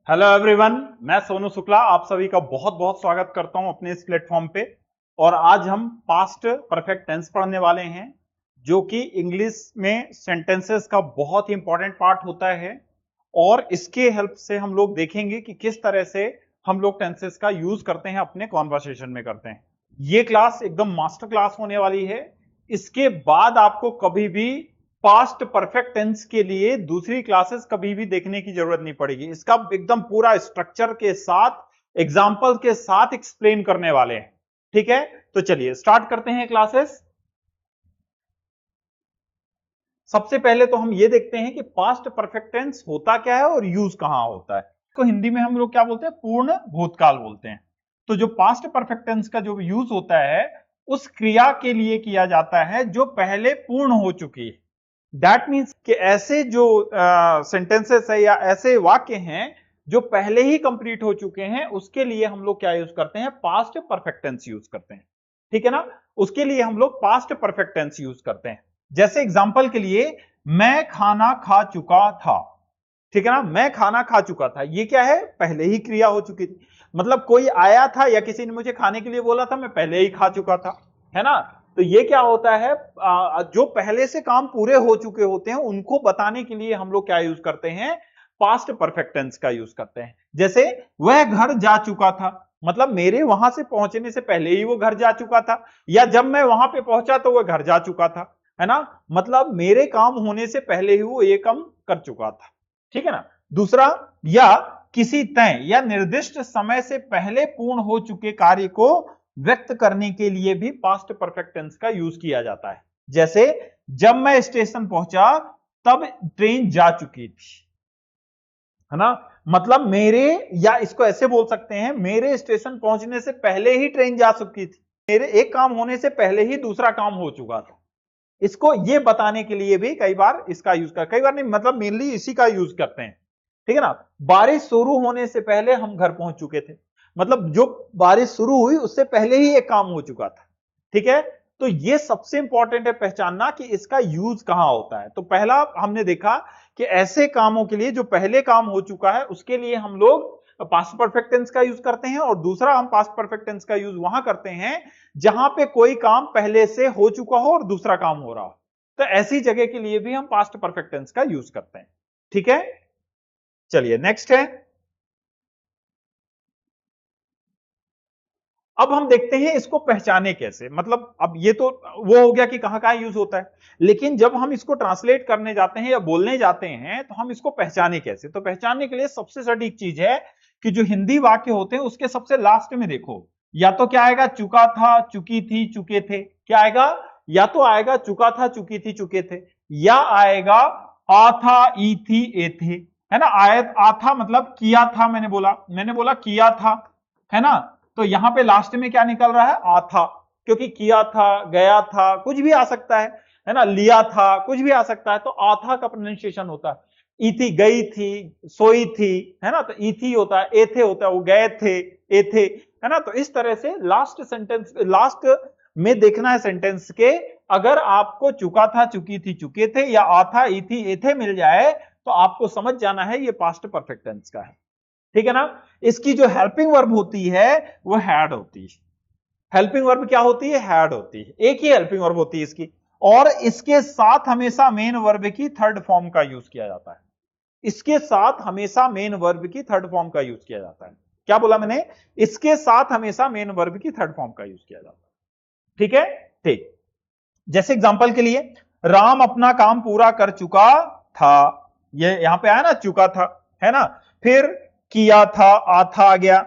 Hello everyone, मैं सोनू शुक्ला आप सभी का बहुत बहुत स्वागत करता हूं अपने इस प्लेटफॉर्म पे। और आज हम पास्ट परफेक्ट टेंस पढ़ने वाले हैं, जो कि इंग्लिश में सेंटेंसेस का बहुत ही इंपॉर्टेंट पार्ट होता है। और इसके हेल्प से हम लोग देखेंगे कि किस तरह से हम लोग टेंसेस का यूज करते हैं, अपने कॉन्वर्सेशन में करते हैं। ये क्लास एकदम मास्टर क्लास होने वाली है। इसके बाद आपको कभी भी पास्ट परफेक्ट टेंस के लिए दूसरी क्लासेस कभी भी देखने की जरूरत नहीं पड़ेगी। इसका एकदम पूरा स्ट्रक्चर के साथ, एग्जाम्पल के साथ एक्सप्लेन करने वाले हैं। ठीक है, तो चलिए स्टार्ट करते हैं क्लासेस। सबसे पहले तो हम ये देखते हैं कि पास्ट परफेक्ट टेंस होता क्या है और यूज कहां होता है। तो हिंदी में हम लोग क्या बोलते हैं, पूर्ण भूतकाल बोलते हैं। तो जो पास्ट परफेक्ट टेंस का जो यूज होता है, उस क्रिया के लिए किया जाता है जो पहले पूर्ण हो चुकी है। दैट मीन्स कि ऐसे जो सेंटेंसेस है या ऐसे वाक्य हैं जो पहले ही कंप्लीट हो चुके हैं, उसके लिए हम लोग क्या यूज करते हैं, पास्ट परफेक्ट टेंस यूज करते हैं। ठीक है ना, उसके लिए हम लोग पास्ट परफेक्ट टेंस यूज करते हैं। जैसे एग्जांपल के लिए, मैं खाना खा चुका था। ठीक है ना, मैं खाना खा चुका था, ये क्या है, पहले ही क्रिया हो चुकी थी। मतलब कोई आया था या किसी ने मुझे खाने के लिए बोला था, मैं पहले ही खा चुका था, है ना। तो ये क्या होता है, जो पहले से काम पूरे हो चुके होते हैं उनको बताने के लिए हम लोग क्या यूज करते हैं, पास्ट परफेक्ट टेंस का यूज करते हैं। जैसे वह घर जा चुका था, मतलब मेरे वहां से पहुंचने से पहले ही वो घर जा चुका था, या जब मैं वहां पे पहुंचा तो वह घर जा चुका था, है ना। मतलब मेरे काम होने से पहले ही वो ये काम कर चुका था। ठीक है ना। दूसरा, या किसी तय या निर्दिष्ट समय से पहले पूर्ण हो चुके कार्य को व्यक्त करने के लिए भी पास्ट परफेक्ट टेंस का यूज किया जाता है। जैसे जब मैं स्टेशन पहुंचा तब ट्रेन जा चुकी थी, है ना। मतलब मेरे, या इसको ऐसे बोल सकते हैं, मेरे स्टेशन पहुंचने से पहले ही ट्रेन जा चुकी थी, मेरे एक काम होने से पहले ही दूसरा काम हो चुका था। इसको ये बताने के लिए भी कई बार इसका यूज कर, कई बार नहीं, मतलब मेनली इसी का यूज करते हैं। ठीक है ना। बारिश शुरू होने से पहले हम घर पहुंच चुके थे, मतलब जो बारिश शुरू हुई उससे पहले ही एक काम हो चुका था। ठीक है, तो ये सबसे इंपॉर्टेंट है पहचानना कि इसका यूज कहां होता है। तो पहला हमने देखा कि ऐसे कामों के लिए जो पहले काम हो चुका है उसके लिए हम लोग पास्ट परफेक्ट टेंस का यूज करते हैं, और दूसरा हम पास्ट परफेक्ट टेंस का यूज वहां करते हैं जहां पे कोई काम पहले से हो चुका हो और दूसरा काम हो रहा हो। तो ऐसी जगह के लिए भी हम पास्ट परफेक्ट टेंस का यूज करते हैं। ठीक है, चलिए नेक्स्ट है। अब हम देखते हैं इसको पहचाने कैसे। मतलब अब ये तो वो हो गया कि कहां कहां यूज होता है, लेकिन जब हम इसको ट्रांसलेट करने जाते हैं या बोलने जाते हैं तो हम इसको पहचाने कैसे। तो पहचानने के लिए सबसे सटीक चीज है कि जो हिंदी वाक्य होते हैं उसके सबसे लास्ट में देखो, या तो क्या आएगा, चुका था, चुकी थी, चुके थे। क्या आएगा, या तो आएगा चुका था, चुकी थी, चुके थे, या आएगा आ था, ई थी, ए थे, है ना। आयत आ था मतलब किया था, मैंने बोला किया था, है ना। तो यहां पे लास्ट में क्या निकल रहा है, आ था, क्योंकि किया था, गया था, कुछ भी आ सकता है ना, लिया था, कुछ भी आ सकता है। तो आ था का प्रोनाउंसिएशन होता है। ई थी, गई थी, सोई थी, है ना। तो ई थी होता है, ए थे होता है, वो गए थे, ए थे, है ना। तो इस तरह से लास्ट सेंटेंस, लास्ट में देखना है सेंटेंस के। अगर आपको चुका था, चुकी थी, चुके थे, या आ था, ई थी, ए थे मिल जाए तो आपको समझ जाना है ये पास्ट परफेक्ट टेंस का है। ठीक है ना। इसकी जो हेल्पिंग वर्ब होती है वो हैड होती है। हेल्पिंग वर्ब क्या होती है, हैड होती है। एक ही हेल्पिंग वर्ब होती है इसकी, और इसके साथ हमेशा मेन वर्ब की थर्ड फॉर्म का यूज किया जाता है। इसके साथ हमेशा मेन वर्ब की थर्ड फॉर्म का यूज किया जाता है। क्या बोला मैंने, इसके साथ हमेशा मेन वर्ब की थर्ड फॉर्म का यूज किया जाता है। ठीक है, ठीक। जैसे एग्जांपल के लिए, राम अपना काम पूरा कर चुका था, ये यहां पे आया ना, चुका था, है ना। फिर किया था, आ गया,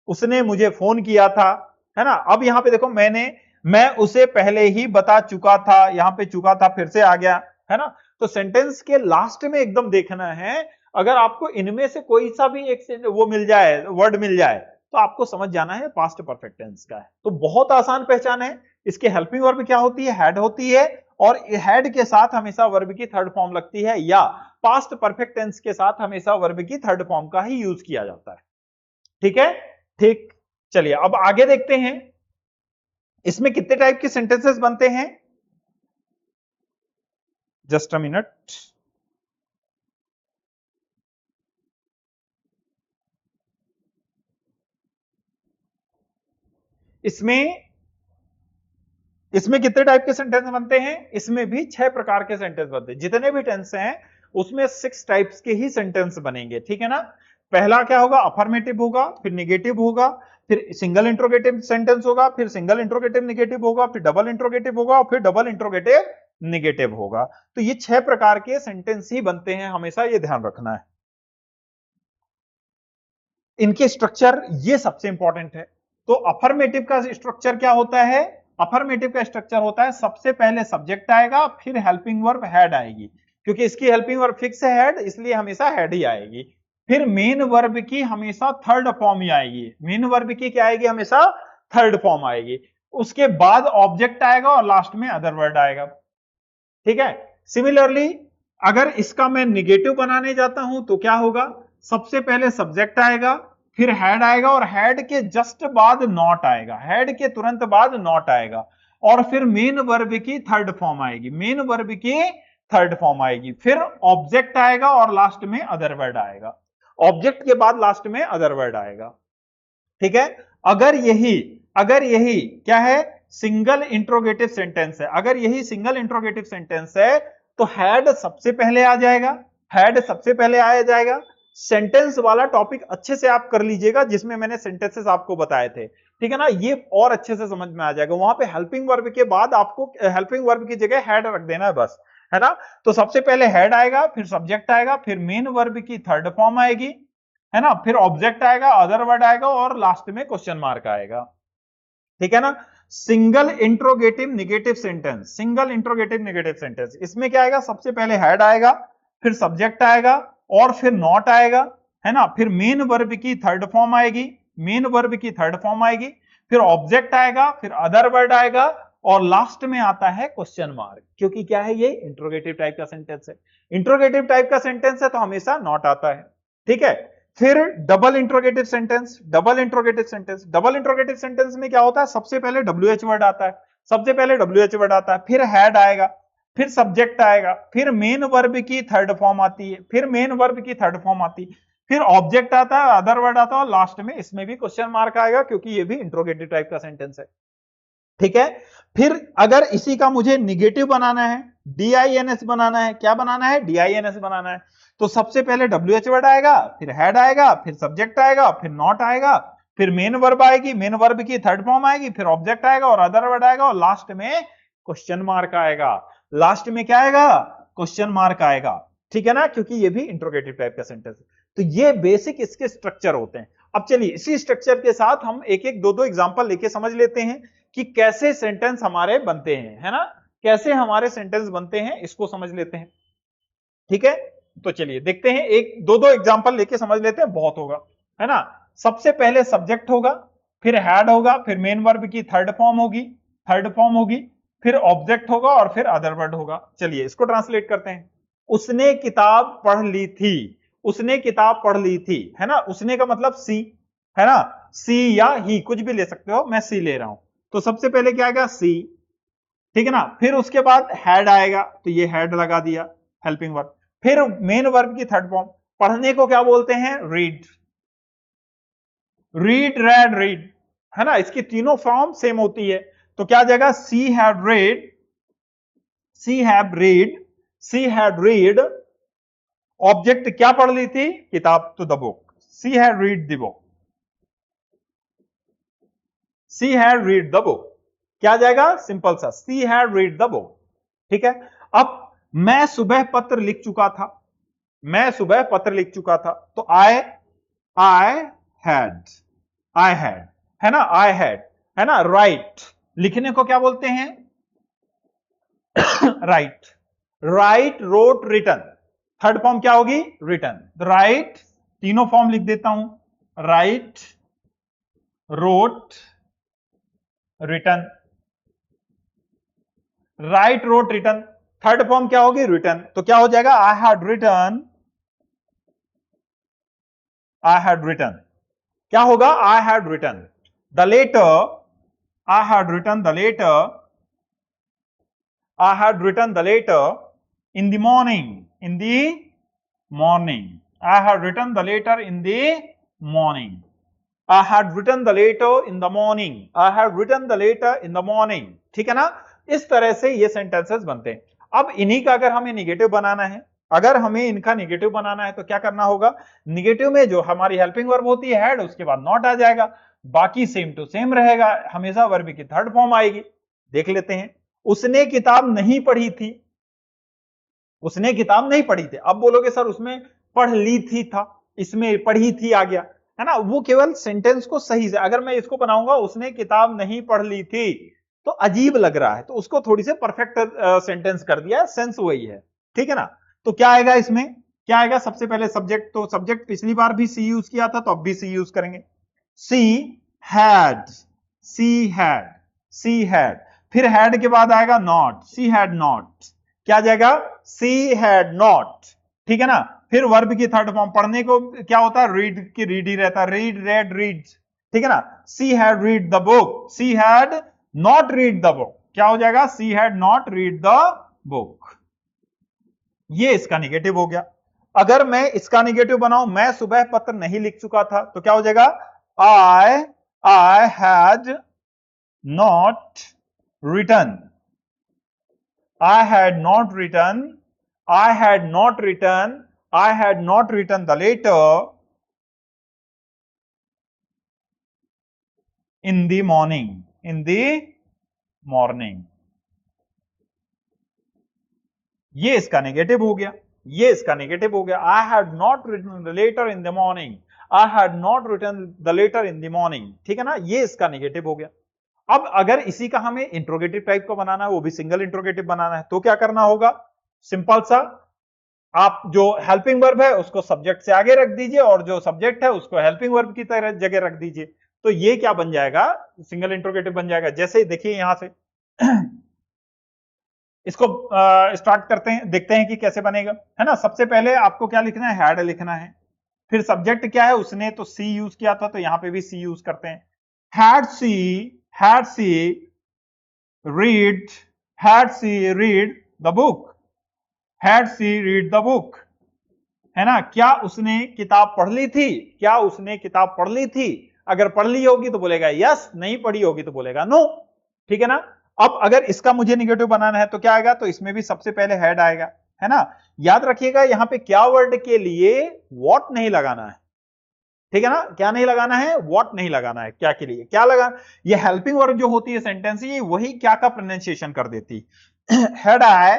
उसने मुझे फोन किया था, है ना। अब यहां पे देखो, मैं उसे पहले ही बता चुका था, यहां पे चुका था फिर से आ गया, है ना। तो सेंटेंस के लास्ट में एकदम देखना है। अगर आपको इनमें से कोई सा भी एक वो मिल जाए, वर्ड मिल जाए, तो आपको समझ जाना है पास्ट परफेक्ट टेंस का है। तो बहुत आसान पहचान है। इसके हेल्पिंग वर्ब क्या होती है, हैड होती है, और हेड के साथ हमेशा वर्ब की थर्ड फॉर्म लगती है, या पास्ट परफेक्ट टेंस के साथ हमेशा वर्ब की थर्ड फॉर्म का ही यूज किया जाता है। ठीक है, ठीक। चलिए अब आगे देखते हैं, इसमें कितने टाइप के सेंटेंसेस बनते हैं। Just a minute. इसमें कितने टाइप के सेंटेंस बनते हैं? इसमें भी 6 प्रकार के सेंटेंस बनते हैं। जितने भी टेंस हैं उसमें 6 टाइप्स के ही सेंटेंस बनेंगे, ठीक है ना। पहला क्या होगा? अफर्मेटिव होगा, फिर निगेटिव होगा, फिर सिंगल इंट्रोगेटिव सेंटेंस होगा, फिर सिंगल इंट्रोगेटिव निगेटिव होगा, फिर डबल इंट्रोगेटिव होगा और फिर डबल इंट्रोगेटिव निगेटिव होगा। तो ये 6 प्रकार के सेंटेंस ही बनते हैं, हमेशा ये ध्यान रखना है। इनके स्ट्रक्चर ये सबसे इंपॉर्टेंट है। तो अफर्मेटिव का स्ट्रक्चर क्या होता है? अफर्मेटिव का स्ट्रक्चर होता है सबसे पहले सब्जेक्ट आएगा, फिर हेल्पिंग वर्ब हेड आएगी, क्योंकि इसकी हेल्पिंग वर्ब फिक्स है हेड, इसलिए हमेशा हेड ही आएगी। फिर मेन वर्ब की हमेशा थर्ड फॉर्म ही आएगी, मेन वर्ब की क्या आएगी? हमेशा थर्ड फॉर्म आएगी। उसके बाद ऑब्जेक्ट आएगा और लास्ट में अदर वर्ड आएगा, ठीक है। सिमिलरली अगर इसका मैं निगेटिव बनाने जाता हूं तो क्या होगा? सबसे पहले सब्जेक्ट आएगा, फिर हेड आएगा और हेड के जस्ट बाद नॉट आएगा, हेड के तुरंत बाद नॉट आएगा, और फिर मेन वर्ब की थर्ड फॉर्म आएगी, मेन वर्ब की थर्ड फॉर्म आएगी, फिर ऑब्जेक्ट आएगा और लास्ट में अदर वर्ड आएगा, ऑब्जेक्ट के बाद लास्ट में अदर वर्ड आएगा, ठीक है। अगर यही क्या है? सिंगल इंट्रोगेटिव सेंटेंस है। अगर यही सिंगल इंट्रोगेटिव सेंटेंस है तो हेड सबसे पहले आ जाएगा, हेड सबसे पहले आया जाएगा। सेंटेंस वाला टॉपिक अच्छे से आप कर लीजिएगा, जिसमें मैंने सेंटेंसेस आपको बताए थे, ठीक है ना, ये और अच्छे से समझ में आ जाएगा। वहां पे हेल्पिंग वर्ब के बाद आपको हेल्पिंग वर्ब की जगह हेड रख देना है बस, है ना। तो सबसे पहले हेड आएगा, फिर सब्जेक्ट आएगा, फिर मेन वर्ब की थर्ड फॉर्म आएगी, है ना, फिर ऑब्जेक्ट आएगा, अदर वर्ड आएगा और लास्ट में क्वेश्चन मार्क आएगा, ठीक है ना। Single interrogative negative sentence, single interrogative negative sentence, इसमें क्या आएगा? सबसे पहले हेड आएगा, फिर सब्जेक्ट आएगा और फिर नॉट आएगा, है ना, फिर मेन वर्ब की थर्ड फॉर्म आएगी, मेन वर्ब की थर्ड फॉर्म आएगी, फिर ऑब्जेक्ट आएगा, फिर अदर वर्ड आएगा और लास्ट में आता है क्वेश्चन मार्क, क्योंकि क्या है? ये इंट्रोगेटिव टाइप का सेंटेंस है। इंट्रोगेटिव टाइप का सेंटेंस है तो हमेशा नॉट आता है, ठीक है। फिर double interrogative sentence, double interrogative sentence, double interrogative sentence में क्या होता है? सबसे पहले WH वर्ड आता है, सबसे पहले WH वर्ड आता है, फिर हेड आएगा, फिर सब्जेक्ट आएगा, फिर मेन वर्ब की थर्ड फॉर्म आती है, फिर मेन वर्ब की थर्ड फॉर्म आती है, फिर ऑब्जेक्ट आता है, अदर वर्ड आता है और लास्ट में इसमें भी क्वेश्चन मार्क आएगा, क्योंकि ये भी इंट्रोगेटिव टाइप का सेंटेंस है, ठीक है। फिर अगर इसी का मुझे निगेटिव बनाना है, DINS बनाना है, क्या बनाना है? DINS बनाना है, तो सबसे पहले WH वर्ड आएगा, फिर हेड आएगा, फिर सब्जेक्ट आएगा, फिर नॉट आएगा, फिर मेन वर्ब आएगी, मेन वर्ब की थर्ड फॉर्म आएगी, फिर ऑब्जेक्ट आएगा और अदर वर्ड आएगा और लास्ट में क्वेश्चन मार्क आएगा। लास्ट में क्या आएगा? क्वेश्चन मार्क आएगा, ठीक है ना, क्योंकि ये भी इंट्रोगेटिव टाइप का सेंटेंस है। तो ये बेसिक इसके स्ट्रक्चर होते हैं। अब चलिए इसी स्ट्रक्चर के साथ हम एक एक दो एग्जांपल लेके समझ लेते हैं कि कैसे सेंटेंस हमारे बनते हैं, है ना, कैसे हमारे सेंटेंस बनते हैं, इसको समझ लेते हैं, ठीक है। तो चलिए देखते हैं, एक दो एग्जांपल लेके समझ लेते हैं, बहुत होगा, है ना। सबसे पहले सब्जेक्ट होगा, फिर हेड होगा, फिर मेन वर्ब की थर्ड फॉर्म होगी, फिर ऑब्जेक्ट होगा और फिर अदर वर्ड होगा। चलिए इसको ट्रांसलेट करते हैं। उसने किताब पढ़ ली थी, उसने किताब पढ़ ली थी, है ना। उसने का मतलब सी, है ना, सी या ही कुछ भी ले सकते हो, मैं सी ले रहा हूं। तो सबसे पहले क्या आएगा? सी, ठीक है ना। फिर उसके बाद हेड आएगा, तो ये हेड लगा दिया, हेल्पिंग वर्ब। फिर मेन वर्ब की थर्ड फॉर्म, पढ़ने को क्या बोलते हैं? रीड, रीड, रेड, रीड, है ना, इसकी तीनों फॉर्म सेम होती है। तो क्या आ जाएगा? She had read, she have read, she had read. Object क्या पढ़ ली थी? किताब, तो the book, she had read the book, she had read the book. क्या आ जाएगा? सिंपल सा, she had read the book, ठीक है। अब मैं सुबह पत्र लिख चुका था, मैं सुबह पत्र लिख चुका था, तो आई हैड, आई हैड, है ना, आई हैड, है ना। राइट, लिखने को क्या बोलते हैं? Write, write, wrote, written, third form क्या होगी? रिटन। राइट, तीनों फॉर्म लिख देता हूं, write, wrote, written, write, wrote, written, third form क्या होगी? रिटन। तो क्या हो जाएगा? I had written, I had written, क्या होगा? I had written the letter, I had written the letter, I had written the letter in the morning, in the morning, I had written the letter in the morning. I had written the letter in the morning. I had written the letter in the morning. ठीक है ना, इस तरह से ये sentences बनते हैं। अब इन्हीं का अगर हमें निगेटिव बनाना है, अगर हमें इनका निगेटिव बनाना है तो क्या करना होगा, निगेटिव में जो हमारी हेल्पिंग वर्ब होती है हैड, उसके बाद नॉट आ जाएगा, बाकी सेम टू सेम रहेगा, हमेशा वर्ब की थर्ड फॉर्म आएगी। देख लेते हैं, उसने किताब नहीं पढ़ी थी, उसने किताब नहीं पढ़ी थी। अब बोलोगे सर उसमें पढ़ ली थी था, इसमें पढ़ी थी आ गया, है ना, वो केवल सेंटेंस को सही से, अगर मैं इसको बनाऊंगा उसने किताब नहीं पढ़ ली थी तो अजीब लग रहा है, तो उसको थोड़ी से परफेक्ट सेंटेंस कर दिया, सेंस वही है, ठीक है ना। तो क्या आएगा इसमें, क्या आएगा, सबसे पहले सब्जेक्ट, तो सब्जेक्ट पिछली बार भी सी यूज किया था तो अब भी सी यूज करेंगे। She had, she had, she had, फिर हैड के बाद आएगा नॉट, सी हैड नॉट, क्या आ जाएगा, सी हैड नॉट, ठीक है ना। फिर वर्ब की थर्ड फॉर्म, पढ़ने को क्या होता है, रीड की रीड ही रहता है, रीड रेड रीड, ठीक है ना। सी had read the book, she had not read the book, क्या हो जाएगा, she had not read the book. ये इसका निगेटिव हो गया। अगर मैं इसका निगेटिव बनाऊं, मैं सुबह पत्र नहीं लिख चुका था, तो क्या हो जाएगा, I had not written, I had not written, I had not written, I had not written the letter in the morning, in the morning. ये इसका नेगेटिव हो गया, ये इसका नेगेटिव हो गया। I had not written the letter in the morning, I had not written the letter in the morning, ठीक है ना, ये इसका नेगेटिव हो गया। अब अगर इसी का हमें इंट्रोगेटिव टाइप का बनाना है, वो भी सिंगल इंट्रोगेटिव बनाना है, तो क्या करना होगा, सिंपल सा, आप जो हेल्पिंग वर्ब है उसको सब्जेक्ट से आगे रख दीजिए और जो सब्जेक्ट है उसको हेल्पिंग वर्ब की तरह जगह रख दीजिए, तो ये क्या बन जाएगा, सिंगल इंट्रोगेटिव बन जाएगा। जैसे देखिए यहां से इसको स्टार्ट करते हैं, देखते हैं कि कैसे बनेगा, है ना। सबसे पहले आपको क्या लिखना है, हैड लिखना है, फिर सब्जेक्ट क्या है, उसने तो सी यूज किया था तो यहां पे भी सी यूज करते हैं। Had she read, had she read the book, had she read the book, है ना, क्या उसने किताब पढ़ ली थी, क्या उसने किताब पढ़ ली थी, अगर पढ़ ली होगी तो बोलेगा यस, नहीं पढ़ी होगी तो बोलेगा नो, ठीक है ना। अब अगर इसका मुझे निगेटिव बनाना है तो क्या आएगा, तो इसमें भी सबसे पहले हैड आएगा, है ना। याद रखिएगा यहां पे क्या वर्ड के लिए व्हाट नहीं लगाना है, ठीक है ना, क्या नहीं लगाना है, व्हाट नहीं लगाना है, क्या के लिए क्या लगा, ये हेल्पिंग वर्ब जो होती है सेंटेंस, ये वही क्या का प्रोनाउंसिएशन कर देती। Had I,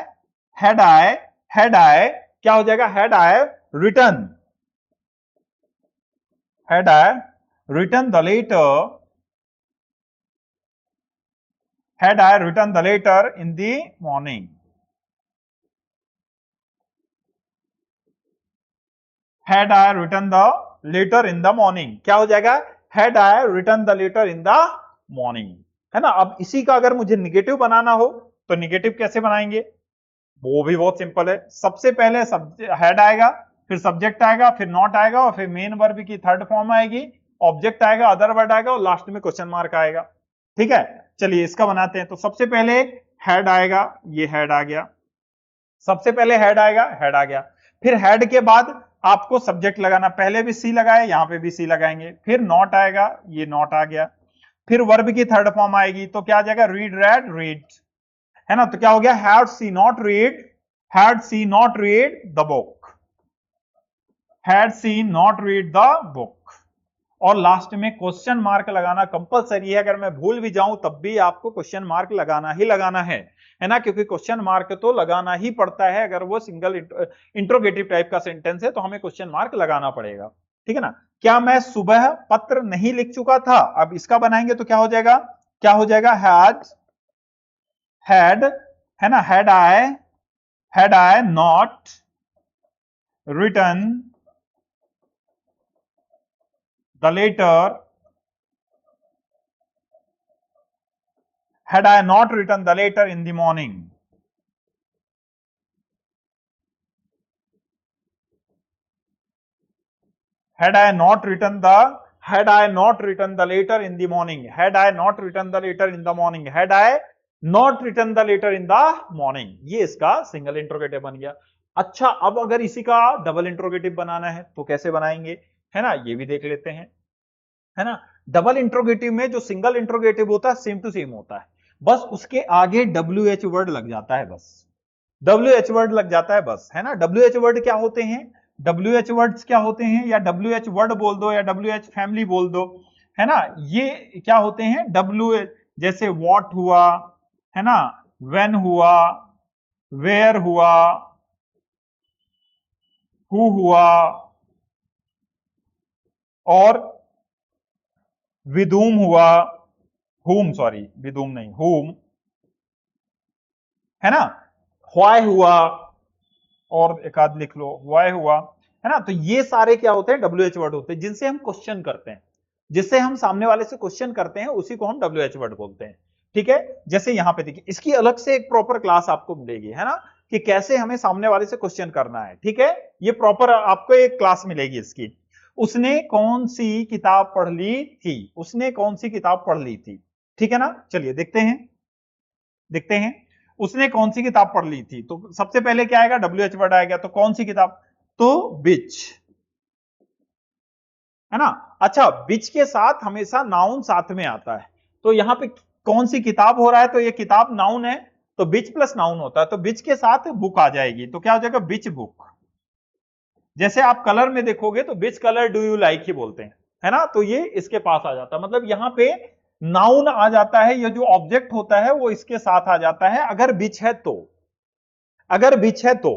had I, had I, क्या हो जाएगा, had I written, had I written the letter, had I written the letter in the morning, had I written the letter in the morning, क्या हो जाएगा, had I written the letter in the morning, है ना। अब इसी का अगर मुझे निगेटिव बनाना हो तो निगेटिव कैसे बनाएंगे, वो भी बहुत सिंपल है। सबसे पहले हैड आएगा, फिर सब्जेक्ट आएगा, फिर नॉट आएगा और फिर मेन वर्ब की थर्ड फॉर्म आएगी, ऑब्जेक्ट आएगा, अदर वर्ड आएगा और लास्ट में क्वेश्चन मार्क आएगा, ठीक है। चलिए इसका बनाते हैं। तो सबसे पहले हैड आएगा, ये हैड आ गया, सबसे पहले हैड आएगा, हैड आ गया, फिर हैड के बाद आपको सब्जेक्ट लगाना, पहले भी सी लगाए, यहां पे भी सी लगाएंगे, फिर नॉट आएगा, ये नॉट आ गया, फिर वर्ब की थर्ड फॉर्म आएगी, तो क्या आ जाएगा, रीड रेड रीड, है ना। तो क्या हो गया, had she not read, had she not read the book, had she not read the book, और लास्ट में क्वेश्चन मार्क लगाना कंपलसरी है, अगर मैं भूल भी जाऊं तब भी आपको क्वेश्चन मार्क लगाना ही लगाना है ना, क्योंकि क्वेश्चन मार्क तो लगाना ही पड़ता है, अगर वो सिंगल इंट्रोगेटिव टाइप का सेंटेंस है तो हमें क्वेश्चन मार्क लगाना पड़ेगा, ठीक है ना। क्या मैं सुबह पत्र नहीं लिख चुका था, अब इसका बनाएंगे तो क्या हो जाएगा, क्या हो जाएगा, हैड, है ना, had I not written the letter, had I not written the letter in the morning, had I not written the letter in the morning, had I not written the letter in the morning, had I not written the letter in the morning, ये इसका single interrogative बन गया। अच्छा, अब अगर इसी का double interrogative बनाना है तो कैसे बनाएंगे, है ना, ये भी देख लेते हैं। है ना। डबल इंट्रोगेटिव में जो सिंगल इंट्रोगेटिव होता है सेम टू सेम होता है, बस उसके आगे WH वर्ड लग जाता है, बस WH वर्ड लग जाता है बस, है ना। WH वर्ड क्या होते हैं, WH वर्ड्स क्या होते हैं, या WH वर्ड बोल दो या WH फैमिली बोल दो, है ना। ये क्या होते हैं, WH जैसे व्हाट हुआ, है ना, व्हेन हुआ, वेयर हुआ, हु हुआ, और विदुम हुआ, हुम, सॉरी विदुम नहीं, हुम, है ना, व्हाई हुआ, और एक आध लिख लो, व्हाई हुआ, है ना। तो ये सारे क्या होते हैं, WH वर्ड होते हैं, जिनसे हम क्वेश्चन करते हैं, जिससे हम सामने वाले से क्वेश्चन करते हैं, उसी को हम WH वर्ड बोलते हैं। ठीक है, जैसे यहां पे देखिए, इसकी अलग से एक प्रॉपर क्लास आपको मिलेगी, है ना, कि कैसे हमें सामने वाले से क्वेश्चन करना है। ठीक है, ये प्रॉपर आपको एक क्लास मिलेगी इसकी। उसने कौन सी किताब पढ़ ली थी, उसने कौन सी किताब पढ़ ली थी। ठीक है ना, चलिए देखते हैं, देखते हैं उसने कौन सी किताब पढ़ ली थी। तो सबसे पहले क्या आएगा, WH वर्ड आएगा, तो कौन सी किताब, तो बिच, है ना। अच्छा, बिच के साथ हमेशा नाउन साथ में आता है, तो यहां पे कौन सी किताब हो रहा है, तो ये किताब नाउन है, तो बिच प्लस नाउन होता है, तो बिच के साथ बुक आ जाएगी, तो क्या हो जाएगा, बिच बुक। जैसे आप कलर में देखोगे तो which colour do you like ही बोलते हैं, है ना, तो ये इसके पास आ जाता है, मतलब यहां पे नाउन आ जाता है, ये जो ऑब्जेक्ट होता है वो इसके साथ आ जाता है, अगर बिच है तो, अगर बिच है तो,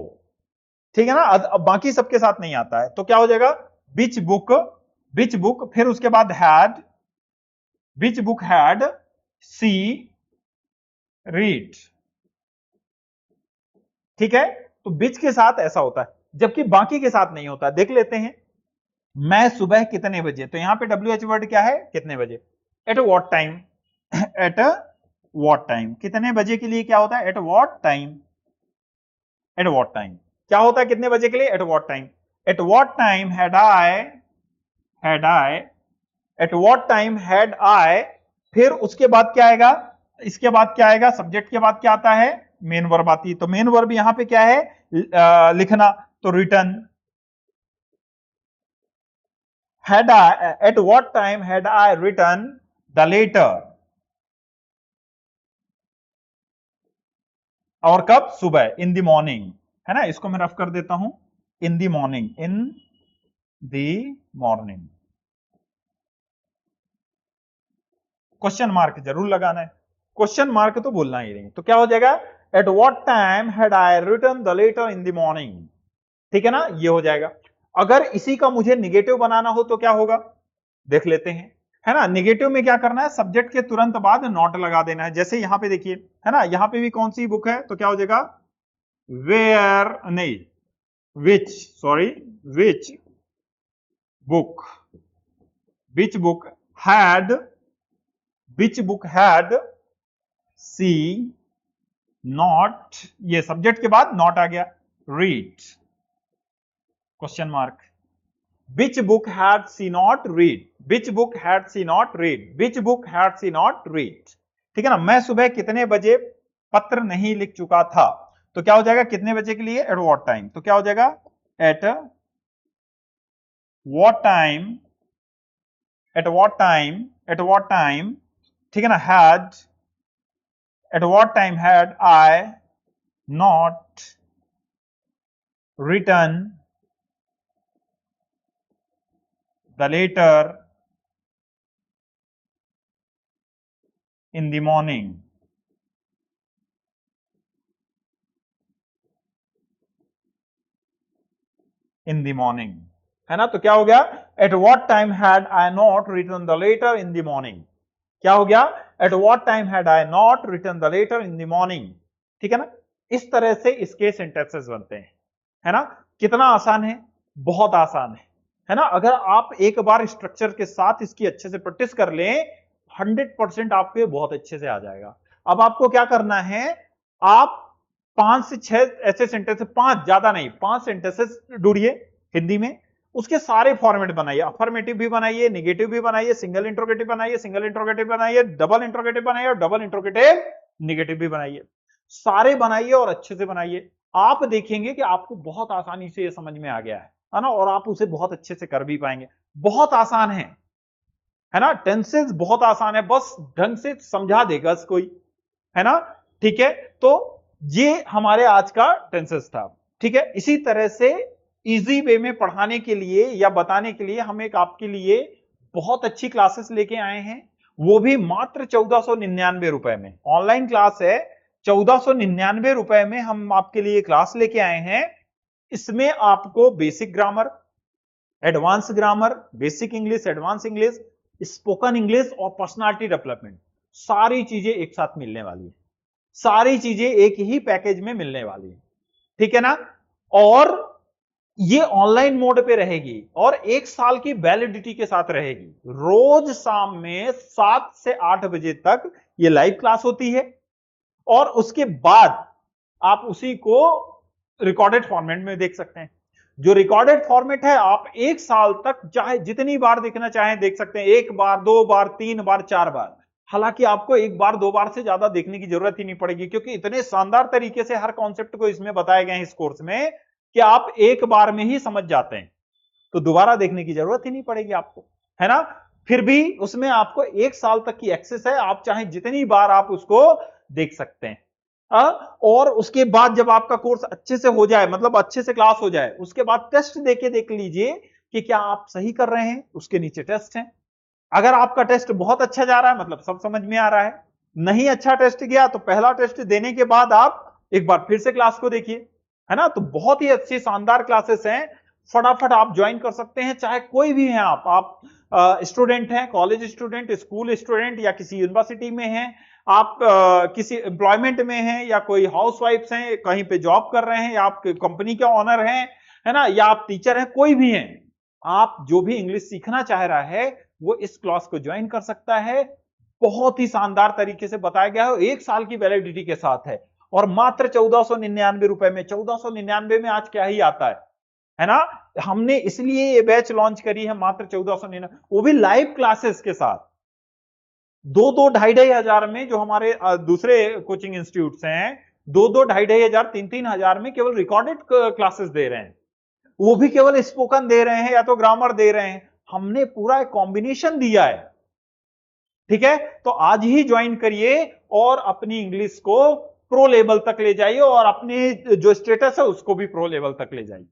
ठीक है ना। अब बाकी सबके साथ नहीं आता है, तो क्या हो जाएगा, बिच बुक, बिच बुक, फिर उसके बाद had, which book had she read. ठीक है, तो बिच के साथ ऐसा होता है, जबकि बाकी के साथ नहीं होता। देख लेते हैं, मैं सुबह कितने बजे, तो यहां पे WH वर्ड क्या है, कितने बजे, at what time, at what time, कितने बजे के लिए क्या होता है, at what time, at what time, क्या होता है कितने बजे के लिए, at what time, at what time had I, at what time had I, फिर उसके बाद क्या आएगा, इसके बाद क्या आएगा, सब्जेक्ट के बाद क्या आता है, मेन वर्ब आती है, तो मेन वर्ब यहां पे क्या है, लिखना, तो return, had I, at what time had I written the letter, और कब, सुबह, इन द मॉर्निंग, है ना, इसको मैं रफ कर देता हूं, इन the morning, in the morning, question mark जरूर लगाना है, क्वेश्चन मार्क तो बोलना ही नहीं, तो क्या हो जाएगा, at what time had I written the letter in the morning. ठीक है ना, ये हो जाएगा। अगर इसी का मुझे निगेटिव बनाना हो तो क्या होगा, देख लेते हैं, है ना। निगेटिव में क्या करना है, सब्जेक्ट के तुरंत बाद नॉट लगा देना है, जैसे यहां पे देखिए, है ना, यहां पे भी कौन सी बुक है, तो क्या हो जाएगा, वेयर नहीं, which, sorry, which book, which book had, which book had she not, ये सब्जेक्ट के बाद नॉट आ गया, read, question mark, which book had she not read, which book had she not read, which book had she not read. ठीक है ना, मैं सुबह कितने बजे पत्र नहीं लिख चुका था, तो क्या हो जाएगा, कितने बजे के लिए, एट व्हाट टाइम, तो क्या हो जाएगा, at what time, at what time, at what time, ठीक है ना, had, at what time had I not return the letter in the morning. In the morning, है ना, तो क्या हो गया, at what time had I not return the letter in the morning, क्या हो गया, at what time had I not return the letter in the morning. ठीक है ना, इस तरह से इसके सेंटेंसेस बनते हैं, है ना। कितना आसान है, बहुत आसान है ना। अगर आप एक बार स्ट्रक्चर के साथ इसकी अच्छे से प्रैक्टिस कर लें, 100% आपके बहुत अच्छे से आ जाएगा। अब आपको क्या करना है, आप 5 से 6 ऐसे सेंटेंस, 5 ज्यादा नहीं, 5 सेंटेंसेस ढूंढिए हिंदी में, उसके सारे फॉर्मेट बनाइए, अफर्मेटिव भी बनाइए, नेगेटिव भी बनाइए, सिंगल इंट्रोगेटिव बनाइए, सिंगल इंट्रोगेटिव बनाइए, डबल इंट्रोगेटिव बनाइए, और डबल इंट्रोगेटिव नेगेटिव भी बनाइए, सारे बनाइए और अच्छे से बनाइए। आप देखेंगे कि आपको बहुत आसानी से ये समझ में आ गया है ना, और आप उसे बहुत अच्छे से कर भी पाएंगे, बहुत आसान है है ना। टेंसेस बहुत आसान है, बस ढंग से समझा देगा कोई, है ना। ठीक है, तो ये हमारे आज का टेंसेस था। ठीक है, इसी तरह से इजी वे में पढ़ाने के लिए या बताने के लिए हम एक आपके लिए बहुत अच्छी क्लासेस लेके आए हैं, वो भी मात्र 1499 रुपए में। ऑनलाइन क्लास है, 1499 रुपए में हम आपके लिए क्लास लेके आए हैं। इसमें आपको basic grammar, advance grammar, basic English, advance English, spoken English और पर्सनालिटी डेवलपमेंट, सारी चीजें एक साथ मिलने वाली है, सारी चीजें एक ही पैकेज में मिलने वाली है। ठीक है ना। और ये ऑनलाइन मोड पे रहेगी और 1 साल की वैलिडिटी के साथ रहेगी। रोज शाम में 7 से 8 बजे तक ये लाइव क्लास होती है और उसके बाद आप उसी को रिकॉर्डेड फॉर्मेट में देख सकते हैं। जो रिकॉर्डेड फॉर्मेट है, आप 1 साल तक चाहे जितनी बार देखना चाहें देख सकते हैं, 1 बार, 2 बार, 3 बार, 4 बार। हालांकि आपको 1 बार 2 बार से ज्यादा देखने की जरूरत ही नहीं पड़ेगी, क्योंकि इतने शानदार तरीके से हर कॉन्सेप्ट को इसमें बताए गए हैं इस कोर्स में कि आप 1 बार में ही समझ जाते हैं, तो दोबारा देखने की जरूरत ही नहीं पड़ेगी आपको, है ना। फिर भी उसमें आपको 1 साल तक की एक्सेस है, आप चाहे जितनी बार आप उसको देख सकते हैं। और उसके बाद जब आपका कोर्स अच्छे से हो जाए, मतलब अच्छे से क्लास हो जाए, उसके बाद टेस्ट देके देख लीजिए कि क्या आप सही कर रहे हैं। उसके नीचे टेस्ट है, अगर आपका टेस्ट बहुत अच्छा जा रहा है मतलब सब समझ में आ रहा है, नहीं अच्छा टेस्ट गया तो पहला टेस्ट देने के बाद आप एक बार फिर से क्लास को देखिए, है ना। तो बहुत ही अच्छी शानदार क्लासेस हैं, फटाफट आप ज्वाइन कर सकते हैं, चाहे कोई भी हैं आप स्टूडेंट हैं, कॉलेज स्टूडेंट, स्कूल स्टूडेंट, या किसी यूनिवर्सिटी में हैं, आप किसी एम्प्लॉयमेंट में हैं, या कोई हाउसवाइफ्स हैं, कहीं पे जॉब कर रहे हैं, या आप कंपनी के ऑनर हैं, है ना, या आप टीचर हैं, कोई भी हैं, आप जो भी इंग्लिश सीखना चाह रहा है वो इस क्लास को ज्वाइन कर सकता है। बहुत ही शानदार तरीके से बताया गया है, 1 साल की वैलिडिटी के साथ है और मात्र 1499 रुपए में। 1499 में आज क्या ही आता है ना। हमने इसलिए ये बैच लॉन्च करी है मात्र 1499, वो भी लाइव क्लासेस के साथ। 2-2, 2,500 हजार में जो हमारे दूसरे कोचिंग इंस्टीट्यूट्स हैं, 2-2, 2,500 हजार, 3-3 हजार में केवल रिकॉर्डेड क्लासेस दे रहे हैं, वो भी केवल स्पोकन दे रहे हैं या तो ग्रामर दे रहे हैं। हमने पूरा एक कॉम्बिनेशन दिया है। ठीक है, तो आज ही ज्वाइन करिए और अपनी इंग्लिश को प्रो लेवल तक ले जाइए और अपने जो स्टेटस है उसको भी प्रो लेवल तक ले जाइए।